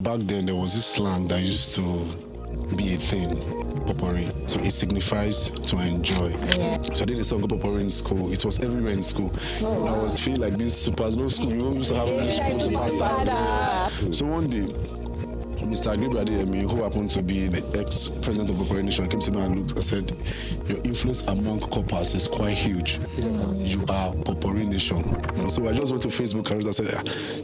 Back then, there was this slang that used to be a thing, Popory. So it signifies to enjoy. Yeah. So I did a song called Popory in school. It was everywhere in school. Oh, and I was feeling like this super, no school, you used to have superstars. So one day, Mr. Debby, who happened to be the ex-president of Popory Nation, came to me and looked and said, your influence among coppers is quite huge. You are Popory Nation. So I just went to Facebook and I said,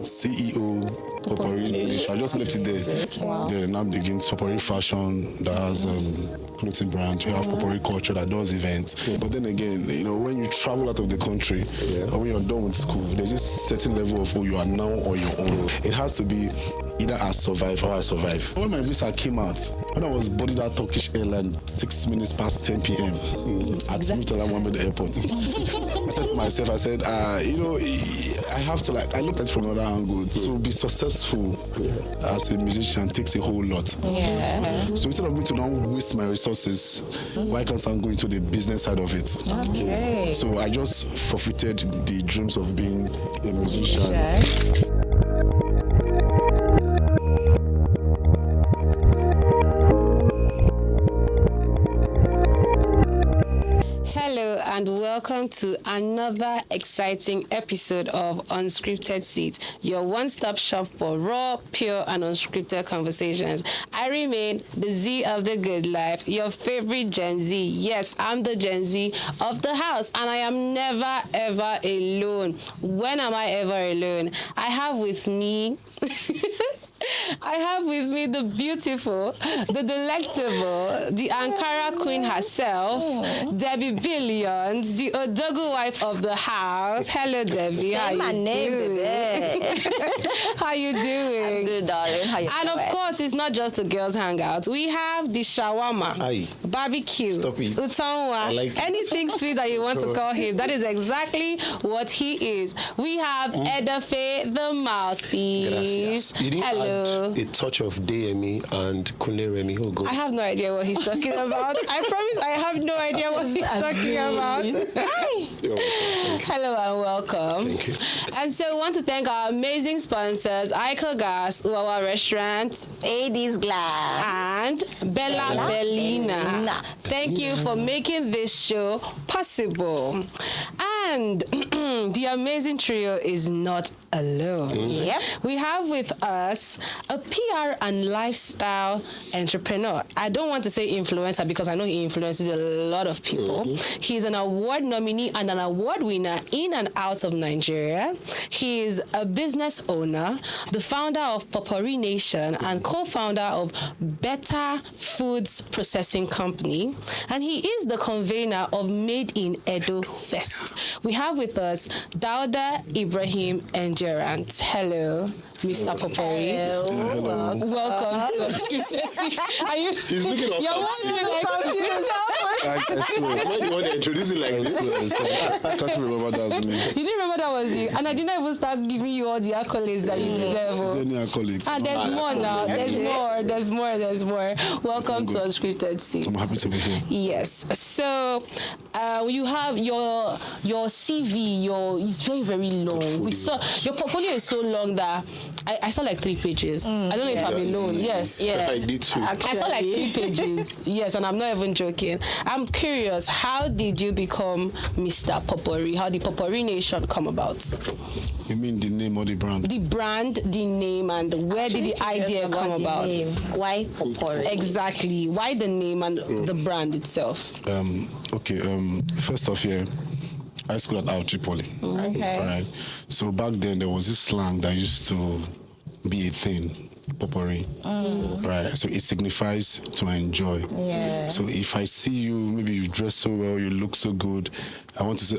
CEO Popory Nation. I just left it there. Wow. Then now begins Popory Fashion that has clothing brand. We have Popory Culture that does events. But then again, when you travel out of the country or when you're done with school, there's this certain level of, you are now on your own. It has to be either I survive or I survive. When my visa came out, when I was boarding that Turkish airline 6 minutes past 10 p.m. at Murtala Mohammed Airport, I said to myself, I have to I looked at it from another angle. To be successful as a musician takes a whole lot. Yeah. So instead of me to now waste my resources, why can't I go into the business side of it? Okay. So I just forfeited the dreams of being a musician. Hello and welcome to another exciting episode of Unscripted Seat, your one-stop shop for raw, pure, and unscripted conversations. I remain the Z of the good life, your favorite Gen Z. Yes, I'm the Gen Z of the house, and I am never, ever alone. When am I ever alone? I have with me the beautiful, the delectable, the Ankara queen herself, Debby Billions, the odogwu wife of the house. Hello, Debby. How you doing? How you doing? I'm good, darling. How you And doing? of course, it's not just the girls' hangout. We have the shawarma, barbecue, Stop it. utanwa, like anything sweet that you want to call him. That is exactly what he is. We have Edafe, the mouthpiece. Gracias. You didn't Hello. add a touch of Demi and Kunle Remy. Oh, God. I have no idea what he's talking about. I promise I have no idea what he's talking about. Hello and welcome. Thank you. And so we want to thank our amazing sponsors, Ico Gas, Uwawa Restaurant, Ladies Glass. and Bella Bellina. Thank you for making this show possible. And the amazing trio is not alone. Yep. We have with us a PR and lifestyle entrepreneur. I don't want to say influencer because I know he influences a lot of people. He's an award nominee and an award winner in and out of Nigeria. He is a business owner, the founder of Popory Nation and co-founder of Better Foods Processing Company. And he is the convener of Made in Edo Fest. We have with us Dauda Ibrahim Endurance. Hello, Mr. Popory. Hello. Welcome to Unscripted Seat. Are you? He's looking up. You're watching like confused. I swear. Am I the one that introduced it like this? I can't remember that's me. You didn't remember that was you, and I did not even start giving you all the accolades that you deserve. Is there any accolades? And there's more now. There's more. Welcome to Unscripted Seat. I'm happy to be here. Yes. So you have your CV. It's very, very long. We saw your portfolio is so long that I saw like 3 pages. I don't know if I'm alone. Yes. Yeah. I did too. I saw like 3 pages. Yes, and I'm not even joking. I'm curious, how did you become Mr. Popory? How did Popory Nation come about? You mean the name or the brand? The brand, the name, and where did the idea come about? Why Popory? Exactly. Why the name and the brand itself? First off, high school at T-PHLY. Okay. All right. So back then, there was this slang that used to be a thing, Popory. Right. So it signifies to enjoy. Yeah. So if I see you, maybe you dress so well, you look so good, I want to say,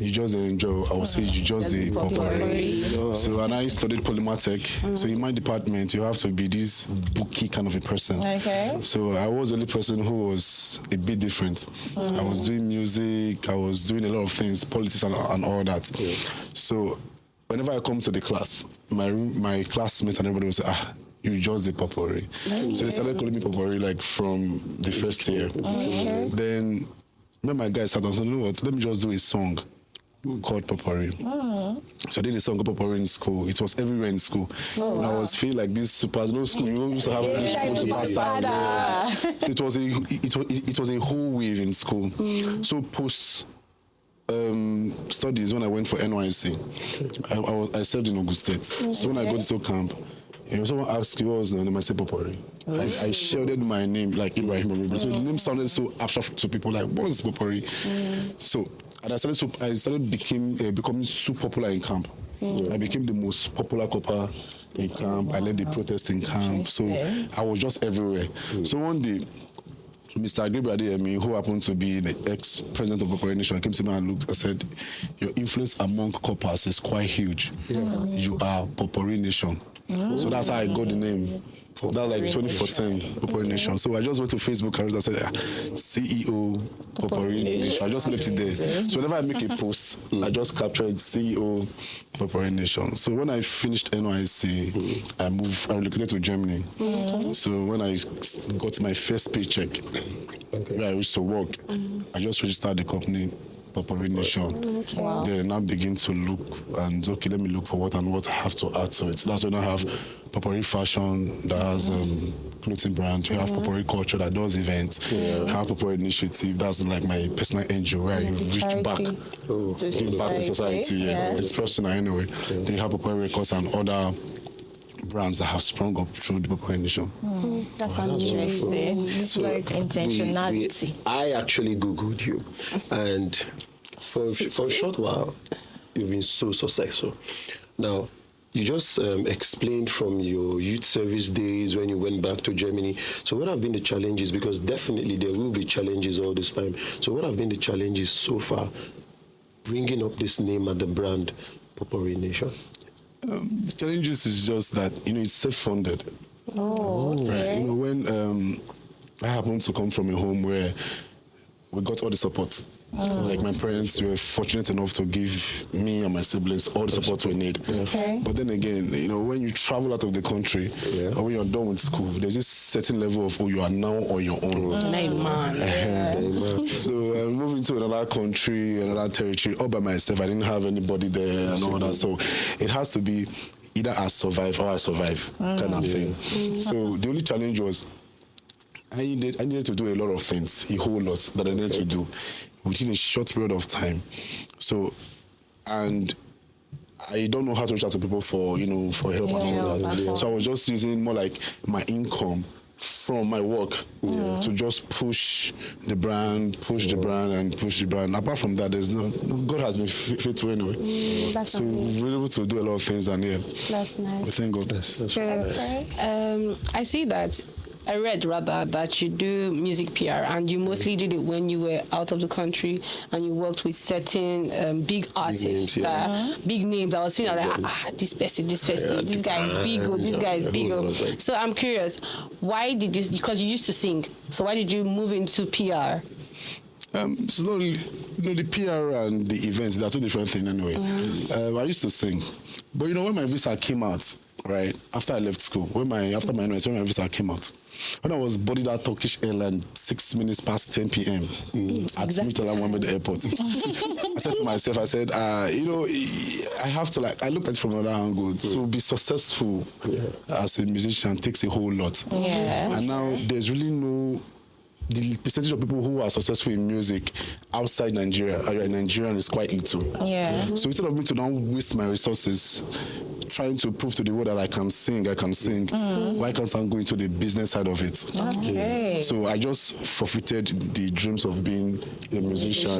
you just enjoy. I will say you just the Popory. So and I studied polymatech. So in my department, you have to be this bookie kind of a person. Okay. So I was the only person who was a bit different. I was doing music, I was doing a lot of things, politics and all that. Yeah. So whenever I come to the class, my classmates and everybody will say, you just the Popory. So they started calling me Popory like from the first year. Then when my guys started, I said, you know what, let me just do a song called Popory. So I did a song called Popory in school. It was everywhere in school. And I was feeling like this no school. You used to have this school superstars there. So it was a whole wave in school. So post studies, when I went for NYC, I served in Ogun State. So when I got to camp, someone asked me what was the name, I said Popory. I shouted my name like Ibrahim. So the name sounded so abstract to people, like, what's Popory? So, and I started becoming so popular in camp. I became the most popular copper in camp. I led the protest in camp. So I was just everywhere. So one day, Mr. Debby, who happened to be the ex-president of Popory Nation, came to me and looked. I said, your influence among coppers is quite huge. You are Popory Nation. So that's how I got the name. That was like 2014, Popory Nation. So I just went to Facebook and I said, CEO Popory Nation. I just left it there. So whenever I make a post, I just captured CEO Popory Nation. So when I finished NYC, I relocated to Germany. So when I got my first paycheck, where I used to work, I just registered the company Popory Nation. Then I now begin to look and let me look for what I have to add to it. That's when I have Popory Fashion that has clothing brand. We have Popory Culture that does events. I have Popory Initiative. That's like my personal NGO where I reach back, give back to society. It's personal anyway. Then you have Popory Records and other brands that have sprung up through the Popory Nation. That's interesting. It's like intentionality. I actually Googled you, and for a short while, you've been so successful. Now, you just explained from your youth service days when you went back to Germany. So what have been the challenges? Because definitely there will be challenges all this time. So what have been the challenges so far bringing up this name and the brand Popory Nation? The challenges is just that, it's self-funded. Right. When I happen to come from a home where we got all the support. Like my parents were fortunate enough to give me and my siblings all the support we need. But then again, when you travel out of the country, or when you're done with school, there's this certain level of, you are now on your own. So moving to another country, another territory, all by myself, I didn't have anybody there and all that. So it has to be either I survive or I survive kind of thing. So the only challenge was I needed to do a lot of things, a whole lot that I needed to do within a short period of time. So, and I don't know how to reach out to people for help and all that. So I was just using more like my income from my work to just push the brand. Apart from that, there's God has been faithful anyway. So we're able to do a lot of things, and that's nice. We thank God. I see that. I read rather that you do music PR, and you mostly did it when you were out of the country and you worked with certain big artists, big names. I was seeing like, this person, this guy is big, this guy is big. So I'm curious, why did you? Because you used to sing, so why did you move into PR? Slowly, the PR and the events, they're two different things anyway. I used to sing, but when my visa came out, right after I left school, after my NYC, when my visa came out, when I was boarded at Turkish airline 6 minutes past 10 p.m. at Murtala Mohammed Airport, I said to myself, I have to I looked at it from another angle. To be successful as a musician takes a whole lot. And now there's really the percentage of people who are successful in music outside Nigeria, Nigerian, is quite little. So instead of me to now waste my resources trying to prove to the world that I can sing, why can't I go into the business side of it? So I just forfeited the dreams of being a musician.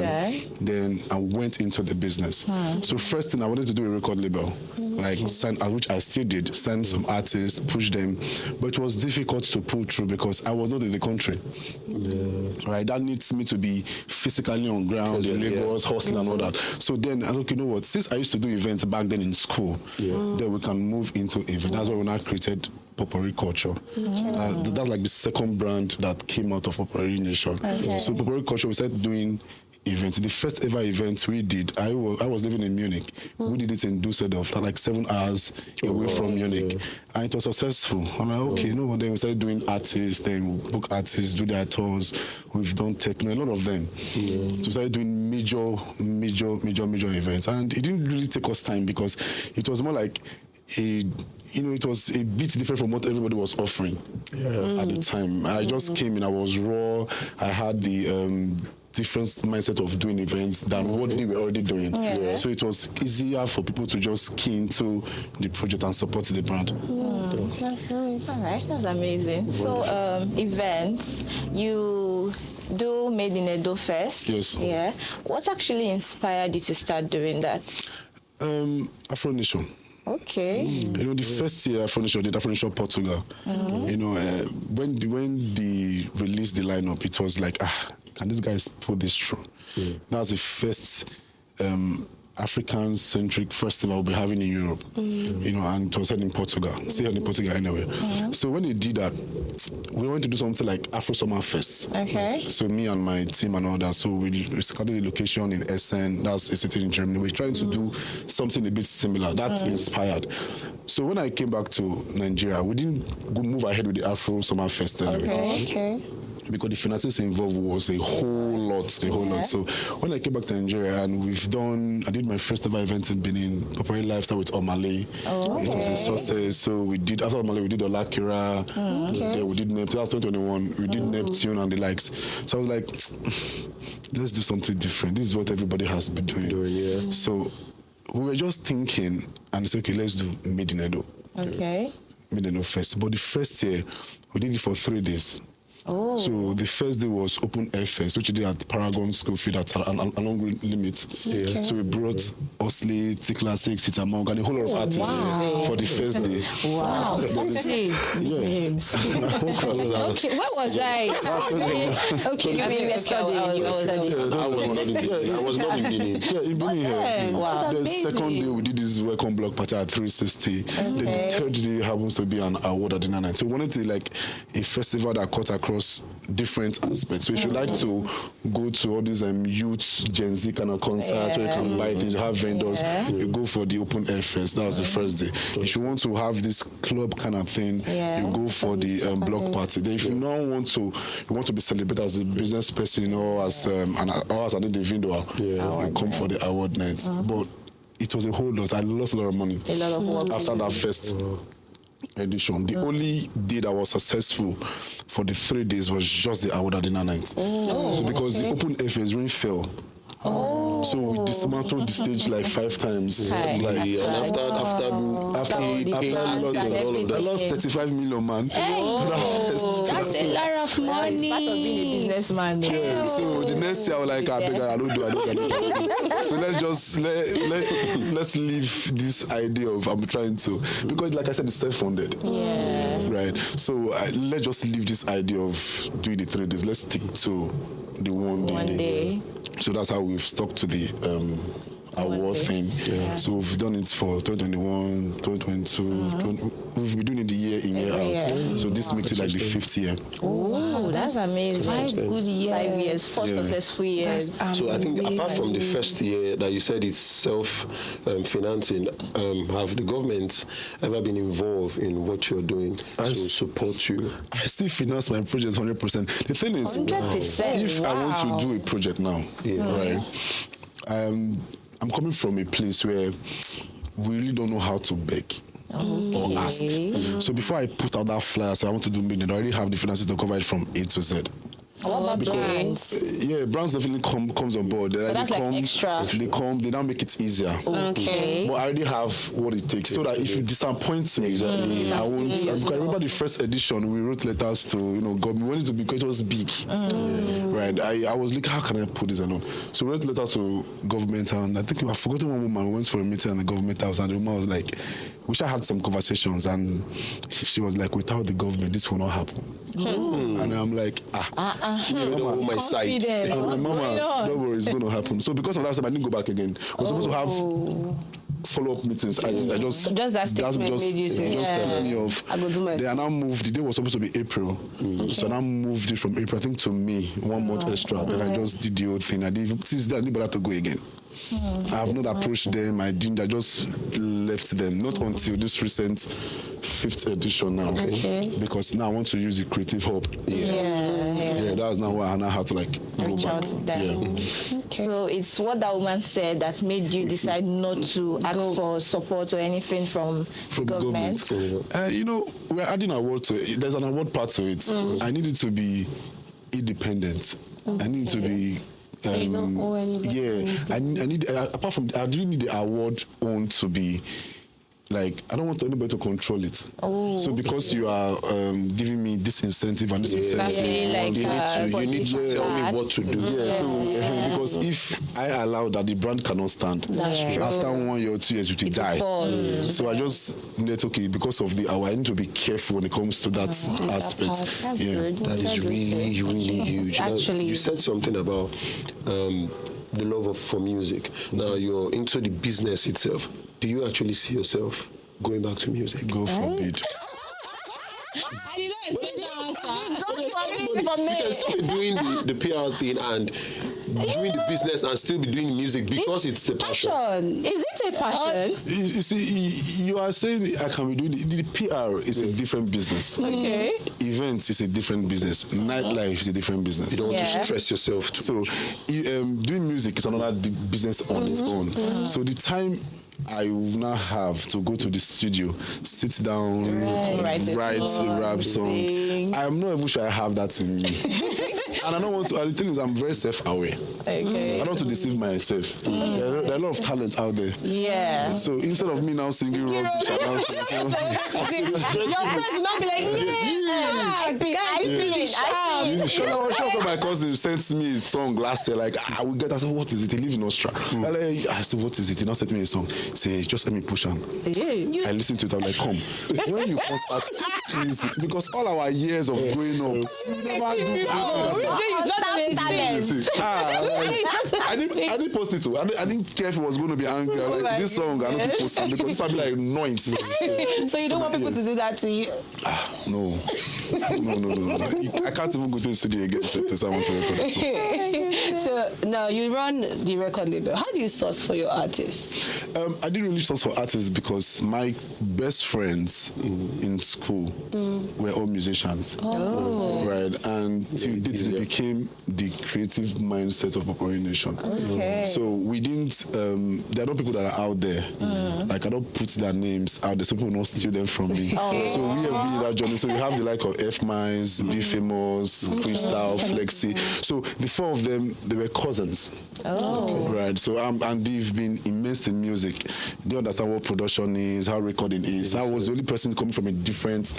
Then I went into the business. So first thing, I wanted to do a record label, which I still did, sign some artists, push them, but it was difficult to pull through because I was not in the country. Right, that needs me to be physically on ground in Lagos, hustling and all that. So then I look, since I used to do events back then in school, then we can move into events. That's why we now created Popory Culture. That's like the second brand that came out of Popory Nation. So Popory Culture, we started doing event. The first ever event we did, I was living in Munich. We did it in Dusseldorf, like 7 hours away from Munich. And it was successful. I'm like, okay, then we started doing artists, then we book artists, do their tours. We've done techno, a lot of them. So we started doing major events. And it didn't really take us time because it was more like it was a bit different from what everybody was offering at the time. I just came in, I was raw, I had the different mindset of doing events than what they were already doing. So it was easier for people to just key into the project and support the brand. That's nice. All right, that's amazing. So, events, you do Made in Edo first. Yes. Yeah. What actually inspired you to start doing that? Afro Nation. Okay. The first year Afro Nation did Afro Nation Portugal. When they released the lineup, it was like, can these guys pull this through? That was the first African-centric festival we'll be having in Europe. And it was held in Portugal. Still held in Portugal anyway. So when they did that, we wanted to do something like Afro Summer Fest. Okay. So me and my team and all that. So we scouted the location in Essen. That's a city in Germany. We're trying to do something a bit similar. That inspired. So when I came back to Nigeria, we didn't move ahead with the Afro Summer Fest anyway. Okay. Because the finances involved was a whole lot. So when I came back to Nigeria and I did my first ever event in Benin, Popory Lifestyle with Omale. It was a success. So after Omale, we did Olakira. Then we did Neptune. That was 2021. We did Neptune and the likes. So I was like, let's do something different. This is what everybody has been doing. So we were just thinking and said, okay, let's do Made in Edo. Okay. Made in Edo first. But the first year, we did it for 3 days. So the first day was open air fest, which we did at Paragon School Field at along limit. So we brought Osley, T-PHLY, Sitamong, and a whole lot of artists for the first day. Wow. Names. Okay, where was I? Okay, you mean I was not in Benin. In Benin. Wow. The second day we did this welcome block party at 360. The third day happens to be an award at dinner night. So we wanted to like a festival that cut across different aspects. So if you like to go to all these youth Gen Z kind of concerts where you can buy things, have vendors, you go for the open air fest. That was the first day. If you want to have this club kind of thing, you go for the block party. Then if you now want to be celebrated as a business person or as an individual, you come for the award night. But it was a whole lot. I lost a lot of money. A lot of work. After that first edition. The only day that was successful for the 3 days was just the award at dinner night. So because the open air fest rain fell. So we dismantled the stage like 5 times. And after I lost 35 million, man. To that fest. That's a lot of money. It's part of being a businessman. So the next year I was like, I don't do. So let's leave this idea of I'm trying to, because like I said, it's self-funded. Right. So let's just leave this idea of doing the 3 days. Let's stick to the one day. So that's how we've stuck to the award thing. So we've done it for 2021, 2022. We've been doing it year in, year out. So this makes it like the 5th year. Oh, that's amazing. 5 good years. 5 years, 4 successful years. So I think apart from the first year that you said it's self-financing, have the government ever been involved in what you're doing to support you? I still finance my projects 100%. The thing is, 100%. if I want to do a project now, right, I'm coming from a place where we really don't know how to beg or ask. So before I put out that flyer, so I want to do meeting, I already have the finances to cover it from A to Z. What about brands? Brands definitely comes on board. So that's like extra. They now make it easier. Okay. But I already have what it takes, so that if you disappoint me, I won't. Because I remember the first edition, we wrote letters to government. We wanted to because it was big, right? I was like, how can I put this alone? So we wrote letters to government, and I think I forgotten one woman. We went for a meeting in the government house, and the woman was like, we should have some conversations, and she was like, without the government, this will not happen. And I'm like, Mama, my side. Mama, don't worry, it's going to happen. So because of that, I didn't go back again. We're supposed to have follow-up meetings. I just that statement made you say, just tell me of. I go do my. They are now moved. The day was supposed to be April, so I now moved it from April, I think, to May, 1 month extra. Then I just did the whole thing. I didn't. Since then, I didn't bother to go again. I have not approached them. I just left them. Not until this recent 5th edition now. Okay. Because now I want to use the creative hub. Yeah, that's now why I now have to like Reach go back. out to them. Yeah. So it's what that woman said that made you decide not to ask for support or anything from government. You know, we're adding award to it. There's an award part to it. I need it to be independent. I need it to be. So you don't owe anybody. Yeah, I need. Apart from, I do need the award own to be. Like, I don't want anybody to control it. So because you are giving me this incentive and this incentive, really you need to tell me what to do. Yeah, so because if I allow that, the brand cannot stand. After 1 year or 2 years, it will die. So I just need, okay, because of the hour, I need to be careful when it comes to that aspect. That's good. That is really, really huge. Actually, you said something about the love for music. Now you're into the business itself. Do you actually see yourself going back to music? God forbid. You can still be doing the PR thing and doing the business and still be doing music because it's the passion. Is it a passion? You see, you are saying I can be doing the PR is a different business. Okay. Events is a different business. Nightlife is a different business. You don't want to stress yourself too. So, doing music is another business on its own. So the time I will now have to go to the studio, sit down, write a rap song. I'm not even sure I have that in me. And I don't want to, the thing is, I'm very self-aware. Okay. I don't want to deceive myself. There are a lot of talent out there. Yeah. So instead of me now singing rubbish, your friends will not be like, Sure, my cousin sent me a song last year, like, we get, I said, what is it? He lives in Austria. I said, what is it? He now sent me a song. Say, just let me push on. I listened to it, I'm like, come. When you can start music, because all our years of growing up, we never do I didn't post it too. I didn't care if it was going to be angry. I'm like, this song, I don't think post it because this will be like noise. So you don't want people to do that to you? No. I can't even go to the studio again to I want to record it. So now you run the record label. How do you source for your artists? I didn't really source for artists because my best friends in school were all musicians. Right? And till it became the creative mindset of Popory Nation. Okay. So we didn't, there are no people that are out there. Like, I don't put their names out there so people will not steal them from me. So we have been in that journey. So we have the like of F Mines, Be Famous, Crystal, Flexi. So the 4 of them, they were cousins. Right. So and they've been immersed in music. They understand what production is, how recording is. I was the only person coming from a different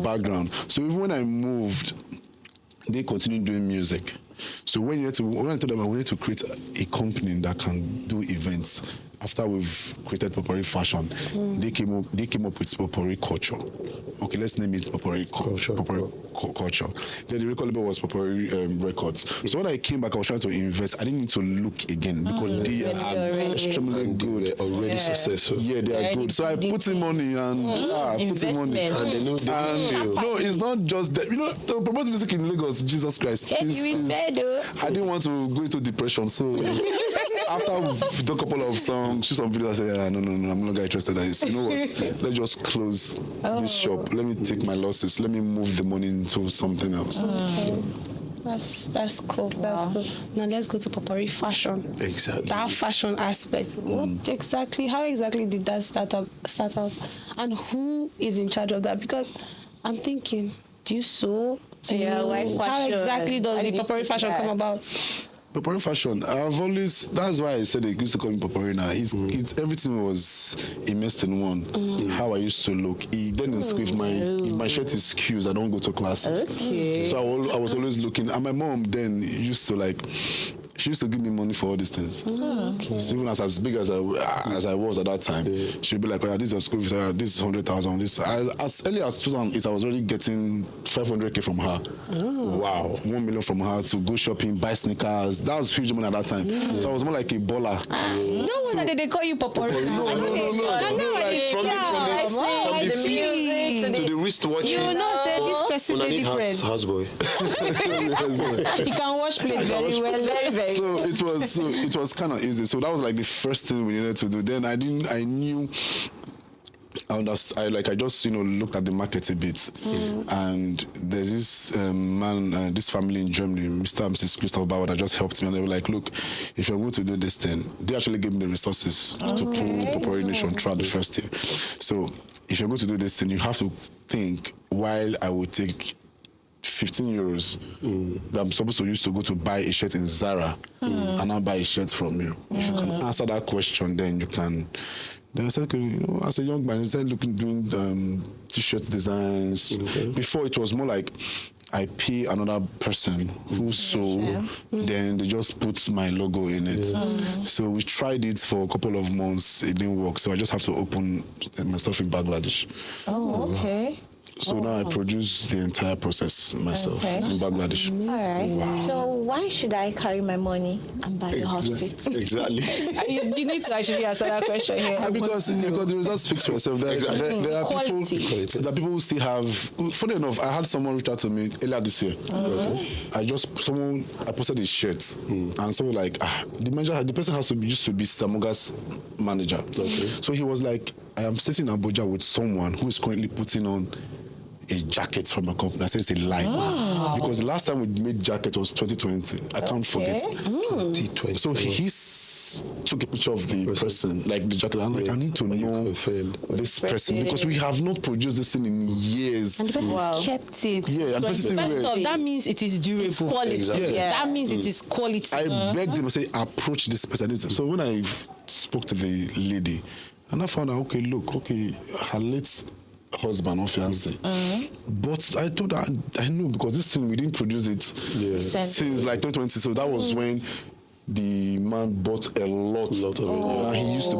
background. So even when I moved, they continued doing music. So when I told them I wanted to create a company that can do events, after we've created Popory Fashion, they came up with Popory Culture. Okay, let's name it Popory Culture. Then the record label was Popory Records. So when I came back, I was trying to invest. I didn't need to look again because they are extremely good. Already successful. Yeah, they are good. So I put in money and put in money. And they know no, it's not just that. You know, to promote music in Lagos, Jesus Christ. I didn't want to go into depression, so after we've done a couple of songs, shoot some videos, I said, no, I'm not interested in this. You know what? Let's just close this shop. Let me take my losses. Let me move the money into something else. That's cool. That's cool. Now let's go to Popory Fashion. Exactly. That fashion aspect. How exactly did that start out? And who is in charge of that? Because I'm thinking, do you sew? How exactly does the Popory Fashion come about? Popory Fashion, that's why I said they used to call me Popory now. It's everything was immersed in one. How I used to look. Then in school, if my shirt is skews, I don't go to classes. Okay. So I was always looking. And my mom then used to like, She used to give me money for all these things. Okay. So even as big as I was at that time, she'd be like, "Oh, this is your school fees. This is 100,000. This." As early as 2008, I was already getting 500K from her. Wow, 1 million from her to go shopping, buy sneakers. That was huge money at that time. So I was more like a baller. No wonder they call you Popory. No. Like from the feet to the wristwatch. You know, say this person is different. Houseboy. He can wash plates very well, very, very. So it was kind of easy. So that was like the first thing we needed to do. Then I knew. I just looked at the market a bit, and there's this man, this family in Germany, Mr. and Mrs. Christoph Bauer, that just helped me, and they were like, "Look, if you're going to do this thing," they actually gave me the resources to pull Popory Nation throughout the first year. So if you're going to do this thing, you have to think, while I would take 15 euros that I'm supposed to use to go to buy a shirt in Zara and now buy a shirt from you. If you can answer that question, then you can. Then I said, as a young man, I started doing t-shirt designs. Before it was more like I pay another person who sew, then they just put my logo in it. So we tried it for a couple of months. It didn't work. So I just have to open my stuff in Bangladesh. Oh, okay. So now I produce the entire process myself in Bangladesh. All right. Wow. So why should I carry my money and buy your outfits? Exactly. You need to actually answer that question here. Because the result speaks for itself. There are Quality. people who still have. Funny enough, I had someone reach out to me earlier this year. I posted his shirt, and so the person used to be Samoga's manager. So he was like, I am sitting in Abuja with someone who is currently putting on a jacket from a company. I said it's a lie. Because the last time we made jacket was 2020. I can't forget. 2020. So he took a picture of the person, like the jacket. I'm like, I need to know this person because we have not produced this thing in years. And the person kept it. Yeah, and First off, that means it is durable. It's quality. Exactly. Yeah. That means it is quality. I begged him, I say, approach this person. So when I spoke to the lady, and I found out, her late husband or fiancé. But I told her, I know, because this thing, we didn't produce it since like 2020. So that was when the man bought a lot of it. He used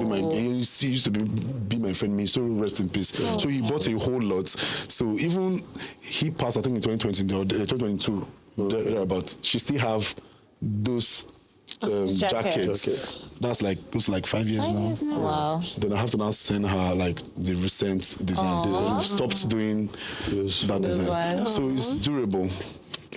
to be my friend. May so rest in peace. So he bought a whole lot. So even he passed, I think in 2020 or 2022, thereabout, she still have those jackets. That's like 5 years now. Wow. Then I have to now send her like the recent designs. We've stopped doing that design. So it's durable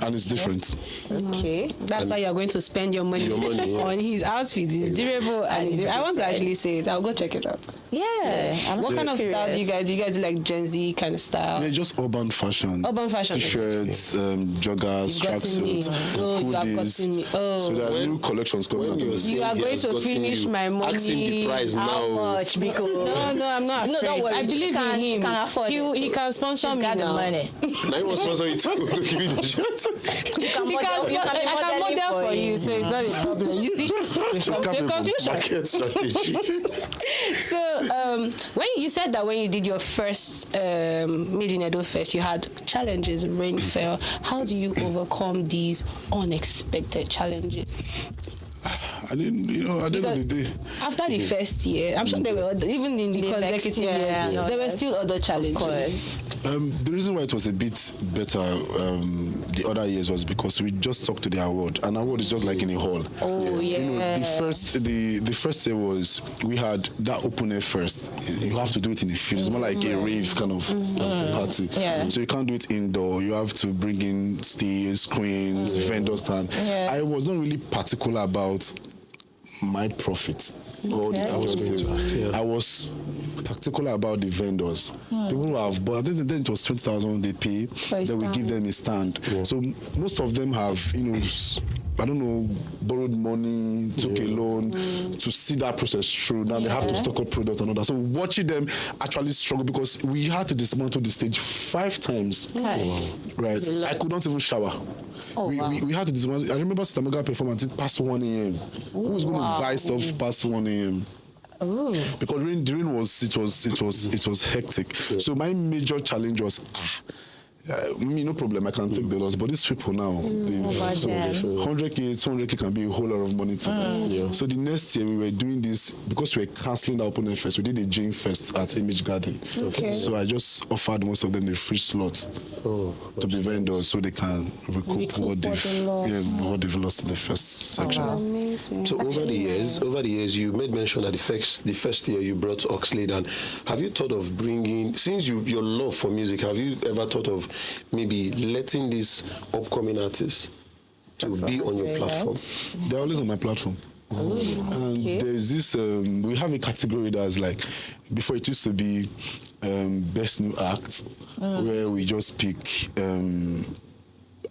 and it's different. Okay. That's why you're going to spend your money on his outfit. It's durable and I want to actually say it. I'll go check it out. Yeah. What kind of style do you guys do? You guys do like Gen Z kind of style? Yeah, just urban fashion. Urban fashion. T-shirts, joggers, tracksuits, hoodies. So there are new collections coming out. You are going to finish my money. Asking the price How now. much? Because No, I'm not. No, don't worry. I believe in him. She can afford it. He can sponsor She's me got the now. money. Now you want to sponsor you to give you the shirt. I can model for you, so it's not a problem. You see, conclusion. Market strategy. So, when you said that when you did your first Made in Edo Fest, you had challenges, rain fell. How do you overcome these unexpected challenges? I didn't, at the end of the day. After the first year, I'm sure there were even in the consecutive years, there were still other challenges. Of course. The reason why it was a bit better the other years was because we just talked to the award. An award is just like in a hall. Oh, yeah. The first year was we had that open air first. You have to do it in a field. It's more like a rave kind of party. Yeah. So you can't do it indoor. You have to bring in stage, screens, vendor stand. Yeah. I was not really particular about my profit. I was particular about the vendors. People who have bought, then it was 20,000 they pay, then we give them a stand. Yeah. So most of them have, borrowed money, took a loan to see that process through. Now they have to stock up products and all that. So watching them actually struggle because we had to dismantle the stage 5 times. Okay. Right. I could not even shower. We had to dismantle. I remember Samaga performance past 1 a.m. Who is going to buy stuff past 1 a.m.? Because during it was hectic. Yeah. So my major challenge was Me, no problem, I can take the loss. But these people now, so 100K, 200K can be a whole lot of money to them. Yeah. So the next year we were doing this, because we were cancelling the open air fest, we did a gym fest at Image Garden. Okay. So I just offered most of them a free slot to be vendors so they can recoup what they've lost in the first section. Oh, amazing. So over the years, you made mention that the first year you brought Oxlade, and have you thought of bringing, since your love for music, have you ever thought of maybe letting these upcoming artists to be on your platform? They're always on my platform. And there's this, we have a category that's like, before it used to be Best New Act, where we just pick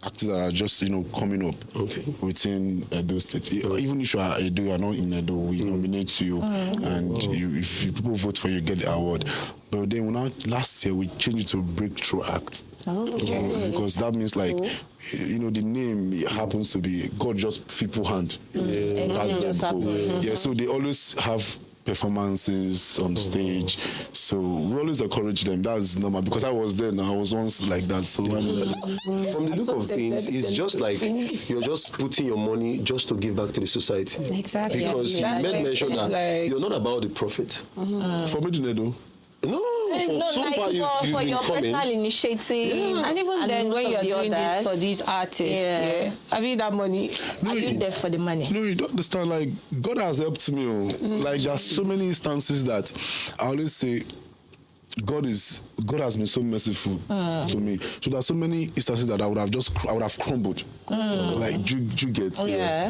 actors that are just, coming up within Edo State. Even if you are Edo, you are not in Edo, we nominate you, and if people vote for you, you get the award. But then last year, we changed it to Breakthrough Act. Because that means the name happens to be God just people hand. So they always have performances on stage. So we always encourage them. That's normal, because I was there now. I was once like that. So from the look of things, it's just like you're just putting your money just to give back to the society. Exactly. Because you made mention that you're not about the profit. For me, though. For your personal initiative, and even then when you're doing this for these artists, I mean that money. Are you there for the money? No, you don't understand. Like, God has helped me. Like, there are so many instances that I always say, God has been so merciful to me. So there are so many instances that I would have crumbled. Like, you get,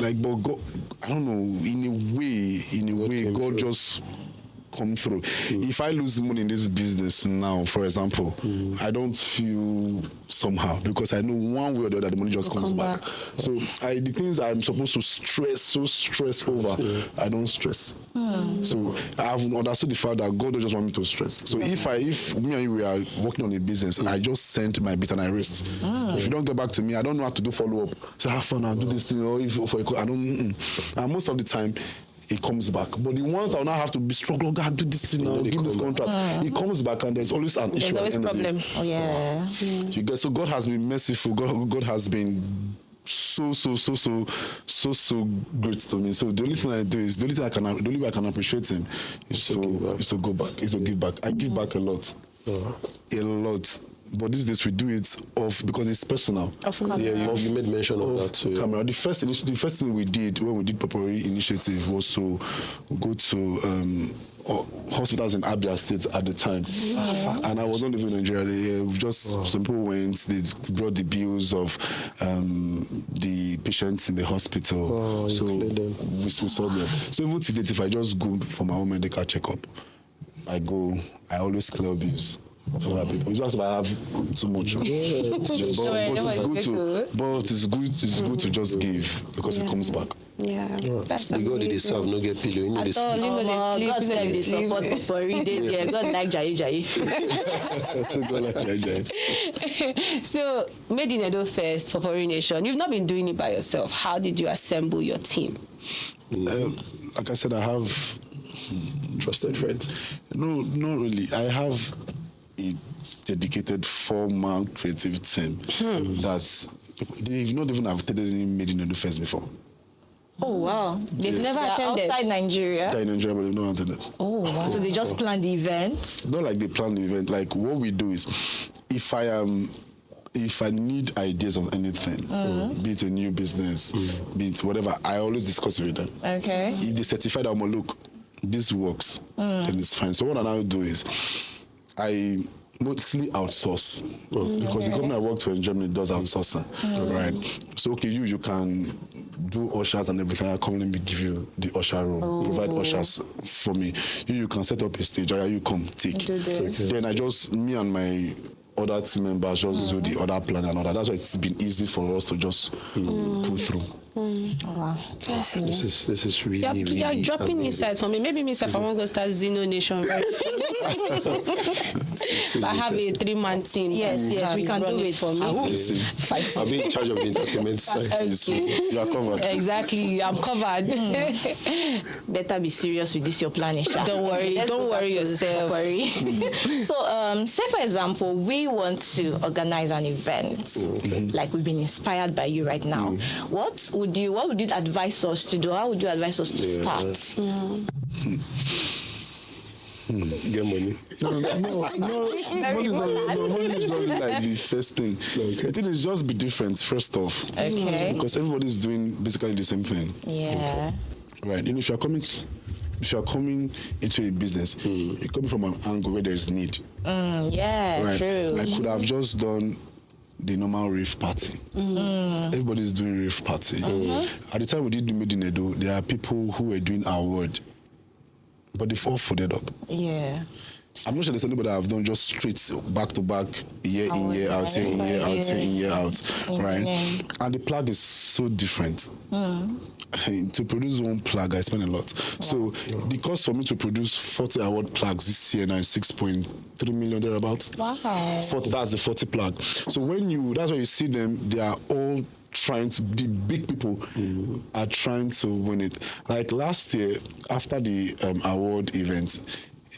like, but God, I don't know, in a way, God just come through. If I lose money in this business now, for example, I don't feel somehow, because I know one way or the other the money just comes back. So the things I'm supposed to stress over, I don't stress. So I've understood the fact that God don't just want me to stress. So if me and you we are working on a business, I just send my bit and I rest. If you don't get back to me, I don't know how to do follow up. So have fun and do this thing, or I don't. And most of the time, it comes back. But the ones that will now have to be struggling, God, do this thing now, give this contract. It comes back, and there's always an issue. There's always problem. You get, so God has been merciful. God has been so great to me. So the only thing I do is, the only way I can appreciate Him is to go back, is to give back. I give back a lot. A lot. But these days we do it because it's personal. Of course. Yeah, you made mention of that too. Camera. The first thing we did when we did Popory initiative was to go to hospitals in Abia State at the time. And I was not living in Nigeria. Some people went, they brought the bills of the patients in the hospital. So we saw them. So even today, if I just go for my own medical checkup, I always clear bills for that people. It's just if I have too much. But it's good to just give, because it comes back. Yeah, that's the God they serve, no get pillow. You know this. God said they support Popory. God like Jai. God like Jai. So, made in Edo first, Popory Nation. You've not been doing it by yourself. How did you assemble your team? Like I said, I have trusted friends. No, not really. I have a dedicated 4-man creative team that they've not even attended any Made in Edo Fest before. Oh wow! They've never attended outside Nigeria. They're in Nigeria, but they've not attended. Oh wow! So they just plan the event. Not like they plan the event. Like, what we do is, if I need ideas of anything, be it a new business, be it whatever, I always discuss it with them. Okay. If they certify that, look, this works, then it's fine. So what I now do is, I mostly outsource, because the company I worked for in Germany does outsourcing, right? So you can do ushers and everything. I come, let me give you the usher room, provide ushers for me. You can set up a stage, or you come take. Then me and my other team members just do the other plan and all that. That's why it's been easy for us to just pull through. Wow. That's nice. This is really, You're really dropping amazing. insights for me. Maybe myself, I want to go start Zino Nation very soon. I have a 3-man team. Yes, we can run do it for me. I'll be in charge of the entertainment side. You are covered. Exactly, I'm covered. Better be serious with this, your planning. Sha. Don't worry, Let's don't go back worry to yourself. Popory. So, say for example, we want to organize an event, like we've been inspired by you right now. What would you advise us to do? How would you advise us to start? Get money. Money is not like the first thing. I think it's just be different, first off. Okay. Because everybody's doing basically the same thing. Yeah. Right. If you are coming into a business, you're coming from an angle where there's need. Yeah, Right. true. I could have just done the normal rave party. Everybody's doing rave party. At the time we did the Made in Edo, there are people who were doing award, but they've all folded up. Yeah. I'm not sure there's anybody that have done just straight back to back, year in, year out, year in, year out, year in, year out, right? And the plug is so different. To produce one plug, I spend a lot. So the cost for me to produce 40 award plugs this year now is 6.3 million thereabouts. Wow. 40, that's the 40 plug. So that's why you see them, they are all trying to, the big people are trying to win it. Like last year, after the award event,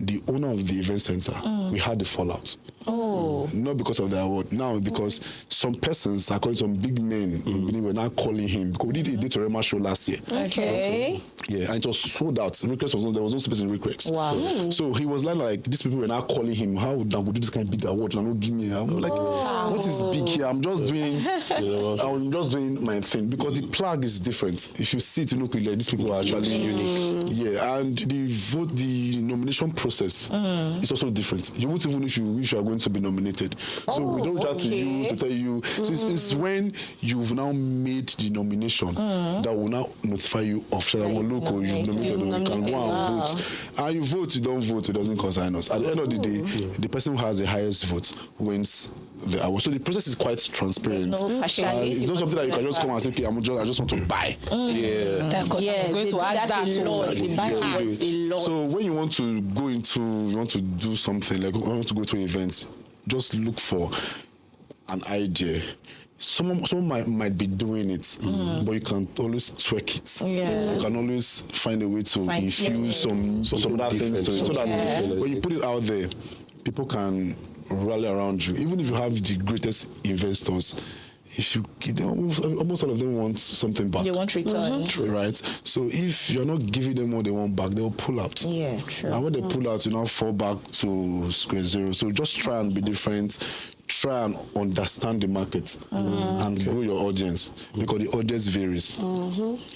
the owner of the event center, we had the fallout. Oh. Not because of the award. Now, because some persons, according to some big men in Benin, were now calling him. Because we did a Datorema show last year. Okay. Yeah, and it was sold out. There was no space in requests. Wow. So he was like, these people were now calling him. How would I do this kind of big award? And I'm not giving me. I'm like, what is big here? I'm just doing, my thing, because the plug is different. If you see it, look, like these people are actually unique. Yeah, and the nomination process is also different. You won't even know if you are going to be nominated. So we don't chat to you to tell you. Since it's when you've now made the nomination that will now notify you of local you've nominated, or you can go and vote. And you vote, you don't vote, it doesn't concern us. At the end of the day, the person who has the highest vote wins the award. So the process is quite transparent. No partiality. It's not something that you can just come and say, okay, I just want to buy. That because I was going to ask that. So when you want to do something, like you want to go to an event, just look for an idea. Someone might be doing it, but you can always twerk it. Yeah. You can always find a way to infuse some other things to it, so that when you put it out there, people can rally around you. Even if you have the greatest investors, almost all of them want something back. They want returns. Right? So if you're not giving them what they want back, they'll pull out. Yeah, true. And when they pull out, you now fall back to square zero. So just try and be different. Try and understand the market and grow your audience, because the audience varies.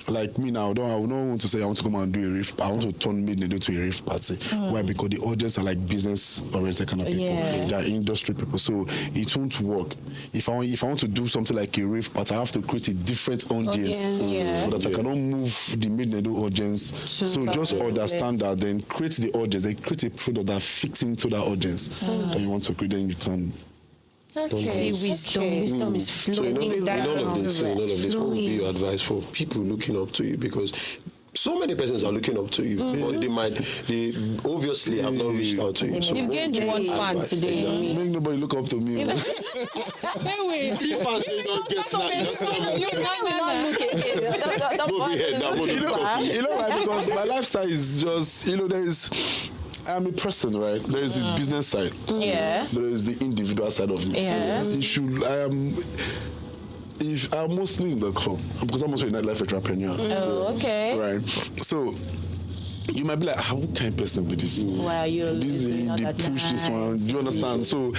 Like me now, I don't want to say I want to come and do a rave. I want to turn Made in Edo to a rave party. Why? Because the audience are like business-oriented kind of people. Yeah. They are industry people, so it won't work. If I want to do something like a rave party, I have to create a different audience so that I cannot move the Made in Edo audience. So just understand that, then create the audience, then create a product that fits into that audience that you want to create. Then you can. See, wisdom is flowing in all of this, what would be your advice for people looking up to you? Because so many persons are looking up to you, but they obviously have not reached out to you. So You've gained one fan today. Make nobody look up to me. Anyway, If fans do not get You know why? Because my lifestyle is just, I am a person, right? There is the business side. Yeah. There is the individual side of me. Yeah. I'm mostly in the club, because I'm also a nightlife entrepreneur. Oh, okay. Right. So you might be like, what kind of person be this? Why are you They push this one. Do you understand? So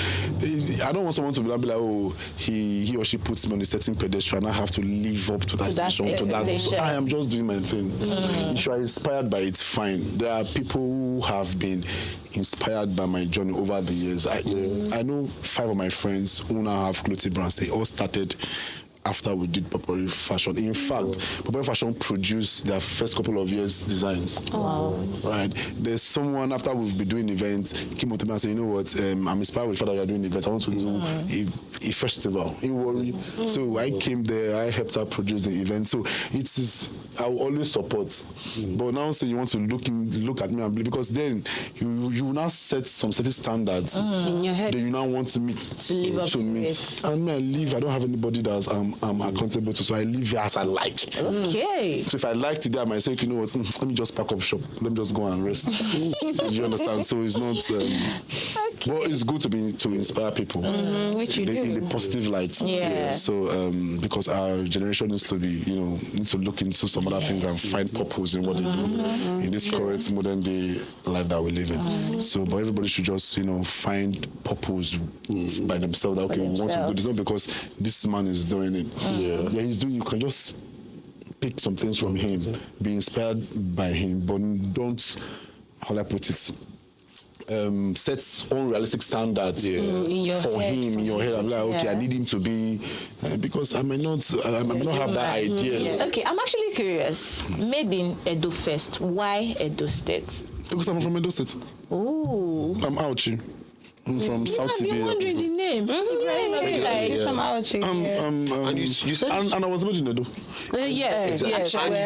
I don't want someone to be like, oh, he or she puts me on a certain pedestal and I have to live up to that expectation. So I am just doing my thing. If you are inspired by it, fine. There are people who have been inspired by my journey over the years. I know 5 of my friends who now have clothing brands. They all started after we did Popory Fashion. In fact, Popory Fashion produced their first couple of years' designs. Wow. Right? There's someone, after we've been doing events, came up to me and said, you know what, I'm inspired with the fact that you're doing events. I want to do a festival in Warri. So I came there, I helped her produce the event. So it is, I will always support. But now say you want to look at me and believe, because then you will now set some certain standards in your head that you now want to meet. To live up to it. And me, I live, I don't have anybody that I'm accountable to, so I live as I like. Okay. So if I like today, I might say, you know what, let me just pack up shop. Let me just go and rest. You understand? So it's not... But it's good to inspire people. which you do in the positive light. Yeah. So because our generation needs to be, needs to look into some other things and find purpose in what they do in this current modern day life that we live in. So, but everybody should just, find purpose by themselves. That, okay, we want to do this, not because this man is doing it. Yeah, he's doing. You can just pick some things from him, be inspired by him, but don't, how do I put it? Sets unrealistic standards for him in your head. I'm like, okay, I need him to be because I may not have that idea. Okay, I'm actually curious. Made in Edo first. Why Edo State? Because I'm from Edo State. Oh. I'm Auchi. I'm from South I've been Sibia. wondering the name. He's from Auchi. And you said and I was made in Edo. Yes. and you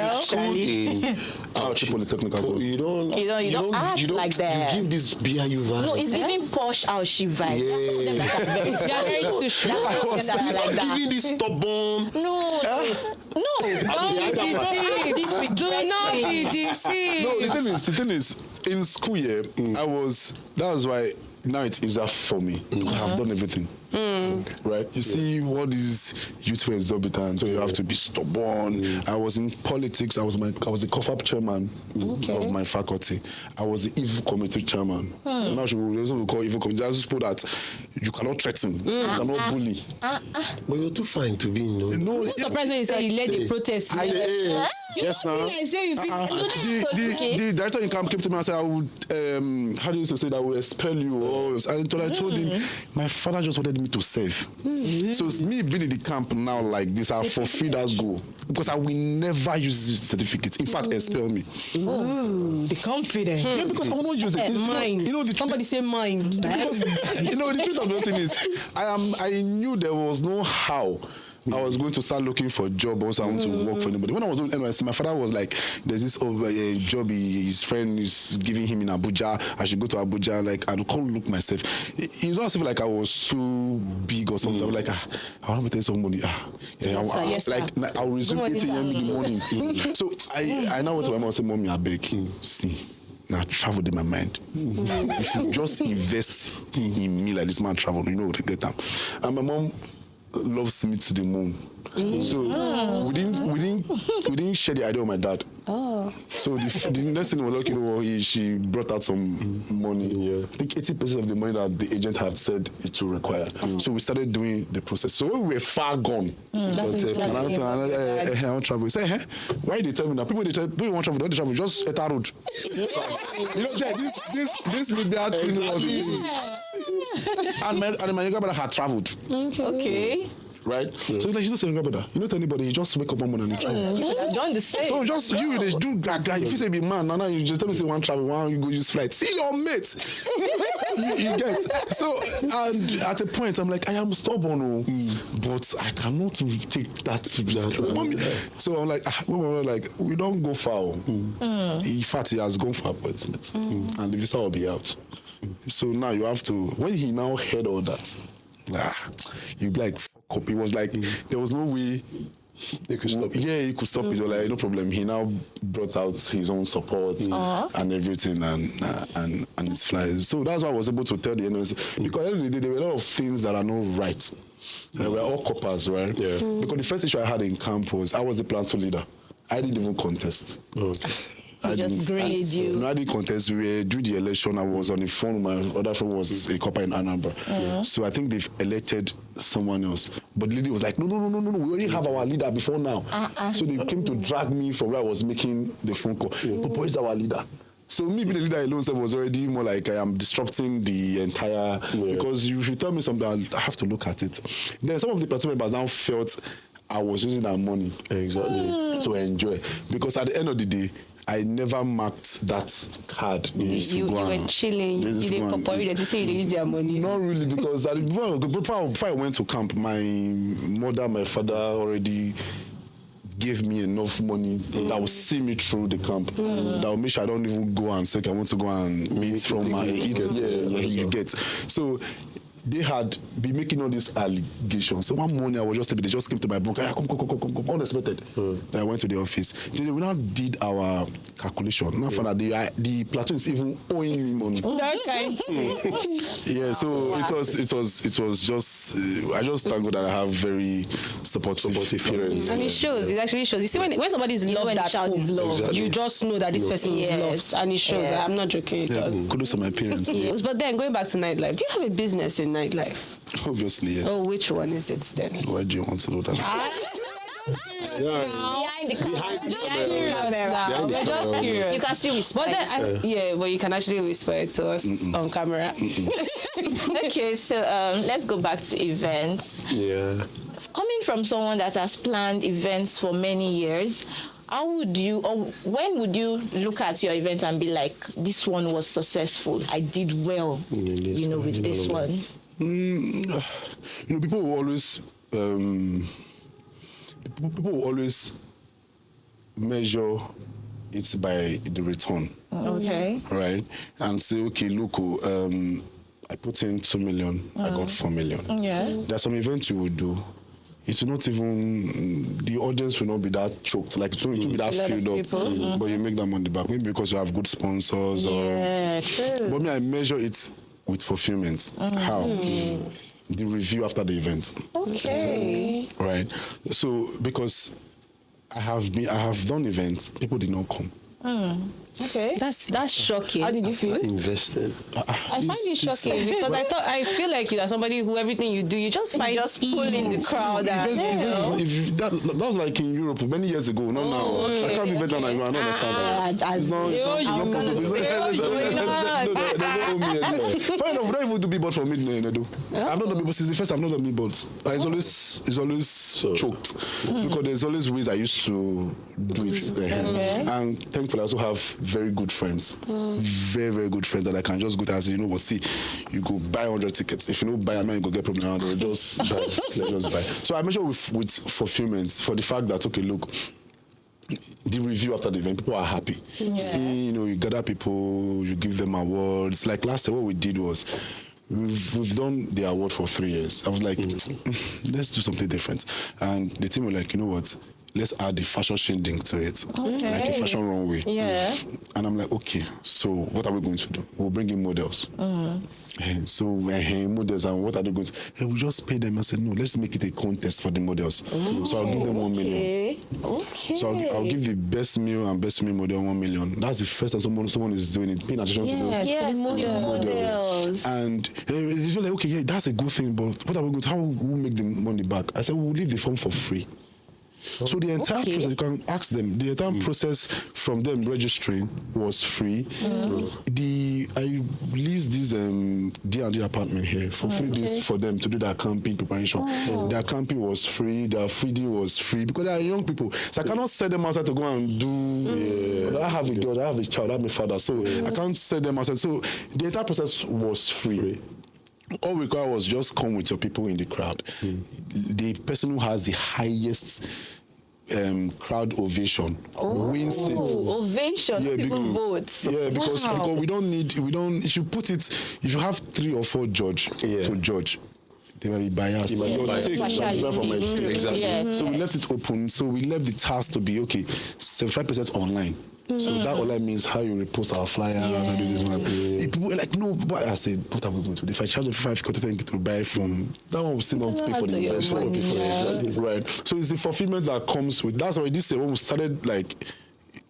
schooled in Auchi Polytechnic as well. You don't act like that. You give this BIU vibe. No, it's giving posh Auchi vibe. Yeah. They are ready to show. Like that. Giving this stubborn. No. Don't be deceived. Do not be deceived. No, the thing is, in school year, that's why now it's easier for me. I've done everything. Right? You see what is useful exorbitant, so you have to be stubborn. I was in politics, I was the COFAP chairman of my faculty. I was the EVE committee chairman. Now we also call EVE committee. That's people that you cannot threaten, you cannot bully. But you're too fine to be in. No, I'm surprised when you say you led the protest. Yes, now. The director in camp came to me and said, I would, how do you say that, I will expel you. And I told him, my father just wanted me to serve. So it's me being in the camp now like this, I forfeit that goal. Because I will never use this certificate. In fact, expel me. The confidence. Yeah, because I will not use it. It's mind. Somebody say mind. Because, the truth of the thing is, I knew there was no how I was going to start looking for a job. Also, I want to work for anybody. When I was in NYC, my father was like, there's this job his friend is giving him in Abuja. I should go to Abuja. Like, I can't look myself. It's not as if like I was too big or something. I was like, I want to tell somebody. I'll resume 8 a.m. in the morning. So I now went to my mom and said, Mommy, I beg. See. Now traveled in my mind. If you just invest in me like this man traveled, you know, regret them. And my mom loves me to the moon. So we didn't share the idea with my dad. So the next thing was like, she brought out some money. I think 80% of the money that the agent had said it would require. So we started doing the process. So we were far gone. I want travel. We say, why they tell me now? People want travel, don't they travel? Just at our road. This Libyan thing was. And my younger brother had traveled. Okay. Right? So he's like, you don't say younger brother. You don't tell anybody, you just wake up one morning and travel. I've done the same. So just you they do grag. If you say be man, now you just tell me say one travel, one you go use flight. See your mate. you get. So and at a point I'm like, I am stubborn, but I cannot take that. So I'm like, we don't go far. In fact, he has gone for appointment, and the visa will be out. So now you have to. When he now heard all that, you be like, fuck up. It was like there was no way. They could stop it. Yeah, he could stop it. So like, no problem. He now brought out his own support and everything and his flies. So that's why I was able to tell the NYC. Because at the end of the day, there were a lot of things that are not right. And we're all coppers, right? Yeah. Because the first issue I had in camp was I was the platoon leader. I didn't even contest. I just graded you. No, I didn't contest. We were during the election. I was on the phone. My other friend was a copper in Anambra. So I think they've elected someone else. But the lady was like, no. We already have our leader before now. So they came to drag me from where I was making the phone call. Popory is our leader. So me being the leader alone was already more like I am disrupting the entire... Because you should tell me something, I have to look at it. Then some of the platoon members now felt I was using that money to enjoy. Because at the end of the day, I never marked that card. You were chilling. You didn't Popory that you say you use your money. Not really, because before I went to camp, my mother, my father already gave me enough money that will see me through the camp. That will make sure I don't even go and say, okay, I want to go and eat from my you get. So they had been making all these allegations. So one morning I was they just came to my bunk. Come, unexpected. Then I went to the office. Then we now did our calculation. Now found that the platoon is even owing me money. That kind. Yeah, so it was just I just thank God that I have very supportive parents. And it shows. It actually shows. You see, when somebody is loved, that child is loved, you just know that this person is loved, and it shows. I'm not joking. It does. Kudos to my parents. But then going back to nightlife, do you have a business in nightlife? Obviously, yes. Oh, which one is it then? Why do you want to know that? Behind the camera. We're just curious. You can still whisper. But then, but you can actually whisper it to us on camera. Okay, so let's go back to events. Yeah. Coming from someone that has planned events for many years, how would you, or when would you look at your event and be like, this one was successful, I did well, with this one? People will always measure it by the return. Okay. Right? And say, okay, look, I put in 2 million, I got 4 million. Yeah. There's some events you would do. It will not even, the audience will not be that choked. Like, it will be that filled up. But you make that money back. Maybe because you have good sponsors. True. But I measure it with fulfillment. How? The review after the event. Okay. Right. So because I have done events, people did not come. Okay. That's shocking. How did you feel? Invested. I find it shocking because I feel like you are somebody who everything you do, you just find pull in the crowd. That was like in Europe many years ago, not now. I can't be better than I don't understand that. It's not possible. Fair enough, we don't even do billboard for me, Edo. I've not done billboard since the first I've not done billboards. It's always choked. Because there's always ways I used to do it. And thankfully I also have very good friends. Very, very good friends that I can just go to and say, see, you go buy 100 tickets. If you don't buy, you go get problem around, or just buy. Just buy. So I measure with fulfillment for the fact that, okay, look, the review after the event, people are happy. See, you gather people, you give them awards. Like last time, what we did was, we've done the award for 3 years. I was like, let's do something different. And the team were like, you know what? Let's add the fashion shading to it. Okay. Like a fashion runway. Yeah. And I'm like, okay, so what are we going to do? We'll bring in models. So models, and what are they going to do? We'll just pay them. I said, no, let's make it a contest for the models. So I'll give them 1 million. Okay. So I'll give the best male and best female model 1 million. That's the first time someone is doing it, paying attention to those models. And it's like, okay, yeah, that's a good thing, but what are we going to, how will we make the money back? I said, we'll leave the form for free. So the entire process, you can ask them, the entire process from them registering was free. I leased this D&D apartment here for 3 days for them to do their camping preparation. Their camping was free, their feeding was free, because they are young people. So I cannot send them outside to go and do, I have a girl, I have a child, I have a father, so I can't send them outside. So the entire process was free. All required was just come with your people in the crowd. The person who has the highest crowd ovation wins it. Ovation, not even votes. Yeah, because we don't, if you put it, if you have 3 or 4 judge to judge, they might be biased. Exactly. Yes, so we left it open. So we left the task to be, okay, 75% online. So that online means how you repost our flyers and do this one. People were like, no, but I said, what are we going to do? If I charge them 5 content to buy from, that one will still not pay for the investment. Right. So it's the fulfillment that comes with, that's why this year when we started, like,